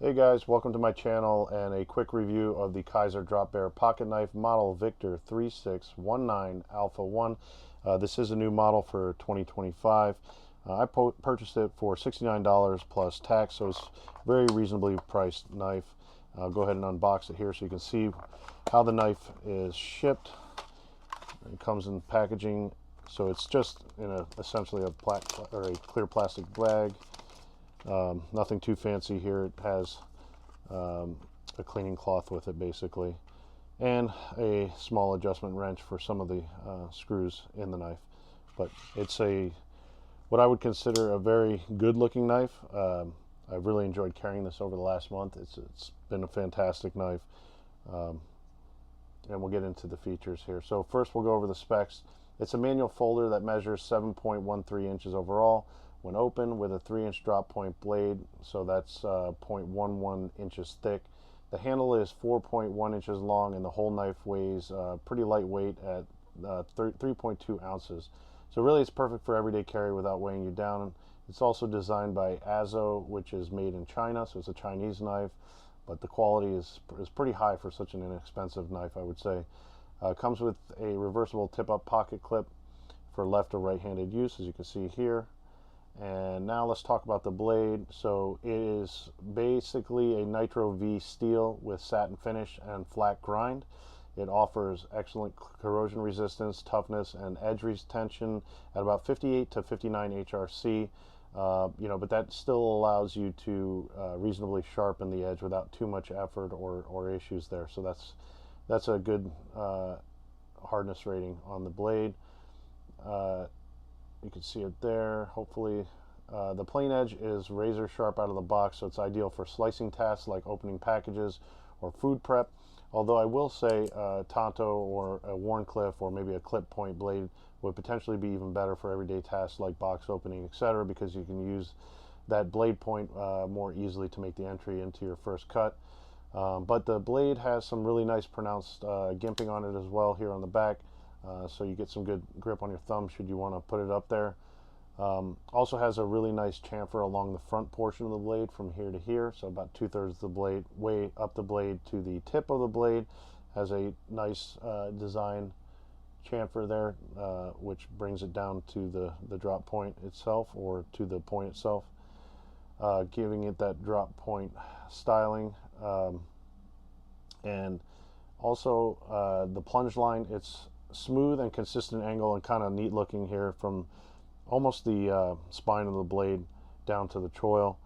Hey guys, welcome to my channel and a quick review of the Kizer Drop Bear pocket knife model Victor 3619 Alpha 1. This is a new model for 2025. I purchased it for $69 plus tax, so it's a very reasonably priced knife. I'll go ahead and unbox it here so you can see how the knife is shipped. It comes in packaging, so it's just in essentially a clear plastic bag. Nothing too fancy here. It has a cleaning cloth with it basically, and a small adjustment wrench for some of the screws in the knife. But it's what I would consider a very good looking knife. I've really enjoyed carrying this over the last month. It's been a fantastic knife, and we'll get into the features here. So first we'll go over the specs. It's a manual folder that measures 7.13 inches overall when open, with a 3-inch drop point blade, so that's 0.11 inches thick. The handle is 4.1 inches long, and the whole knife weighs pretty lightweight at 3.2 ounces. So really it's perfect for everyday carry without weighing you down. It's also designed by Azo, which is made in China, so it's a Chinese knife, but the quality is pretty high for such an inexpensive knife, I would say. Comes with a reversible tip-up pocket clip for left or right-handed use, as you can see here. And now let's talk about the blade. So it is basically a Nitro V steel with satin finish and flat grind. It offers excellent corrosion resistance, toughness, and edge retention at about 58 to 59 HRC. But that still allows you to reasonably sharpen the edge without too much effort or issues there. So that's a good hardness rating on the blade. You can see it there, hopefully. The plain edge is razor sharp out of the box, so it's ideal for slicing tasks like opening packages or food prep. Although I will say Tonto or a Warncliffe or maybe a clip point blade would potentially be even better for everyday tasks like box opening, etc., because you can use that blade point more easily to make the entry into your first cut. But the blade has some really nice pronounced gimping on it as well here on the back. So you get some good grip on your thumb should you want to put it up there. Also has a really nice chamfer along the front portion of the blade from here to here, so about 2/3 of the blade, way up the blade to the tip of the blade. Has a nice design chamfer there, which brings it down to the drop point itself, or to the point itself, giving it that drop point styling. And also the plunge line, it's smooth and consistent angle and kind of neat looking here from almost the spine of the blade down to the choil.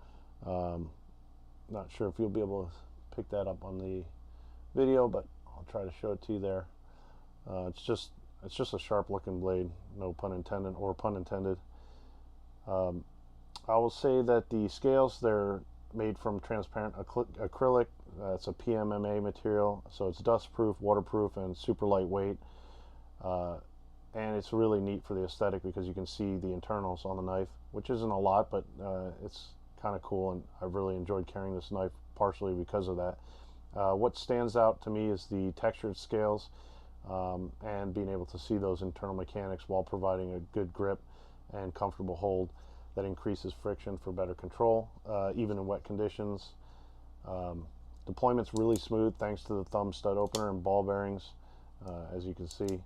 Not sure if you'll be able to pick that up on the video, but I'll try to show it to you there. It's just a sharp looking blade, no pun intended or pun intended. I will say that the scales, they're made from transparent acrylic. It's a PMMA material, so it's dust proof, waterproof, and super lightweight. And it's really neat for the aesthetic because you can see the internals on the knife, which isn't a lot, but it's kind of cool, and I've really enjoyed carrying this knife partially because of that. What stands out to me is the textured scales, and being able to see those internal mechanics while providing a good grip and comfortable hold that increases friction for better control, even in wet conditions. Deployment's really smooth thanks to the thumb stud opener and ball bearings, as you can see.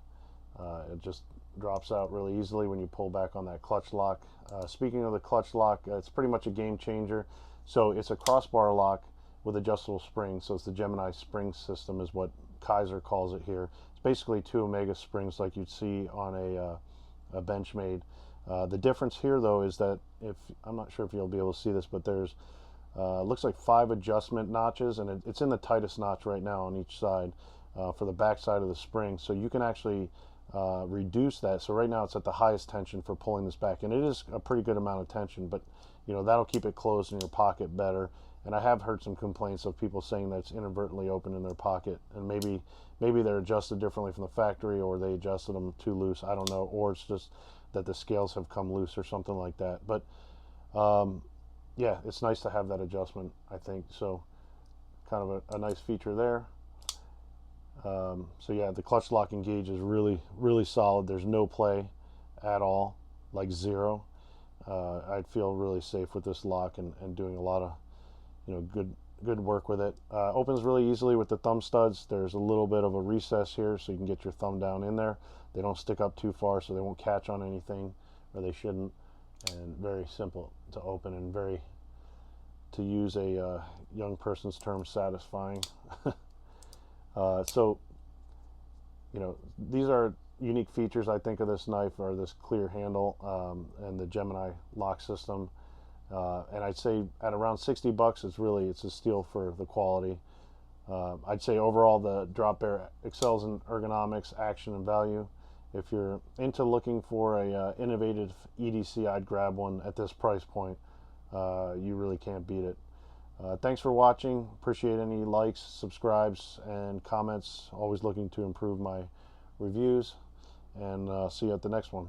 It just drops out really easily when you pull back on that clutch lock. Speaking of the clutch lock, it's pretty much a game changer. So it's a crossbar lock with adjustable springs. So it's the Gemini spring system is what Kizer calls it here. It's basically 2 Omega springs like you'd see on a Benchmade. The difference here though is that, I'm not sure if you'll be able to see this, but there's looks like 5 adjustment notches, and it's in the tightest notch right now on each side for the back side of the spring. So you can actually reduce that. So right now it's at the highest tension for pulling this back, and it is a pretty good amount of tension, but that'll keep it closed in your pocket better. And I have heard some complaints of people saying that it's inadvertently open in their pocket, and maybe they're adjusted differently from the factory, or they adjusted them too loose, I don't know, or it's just that the scales have come loose or something like that. But yeah, it's nice to have that adjustment, I think. So kind of a nice feature there. So yeah, the clutch locking gauge is really solid. There's no play at all, like zero. I'd feel really safe with this lock and doing a lot of good good work with it. Opens really easily with the thumb studs. There's a little bit of a recess here so you can get your thumb down in there. They don't stick up too far so they won't catch on anything, or they shouldn't. And very simple to open, and very, to use a young person's term, satisfying. So, you know, these are unique features I think of this knife, are this clear handle and the Gemini lock system. And I'd say at around 60 bucks, it's a steal for the quality. I'd say overall the Drop Bear excels in ergonomics, action, and value. If you're into looking for a innovative EDC, I'd grab one at this price point. You really can't beat it. Thanks for watching. Appreciate any likes, subscribes, and comments. Always looking to improve my reviews. And see you at the next one.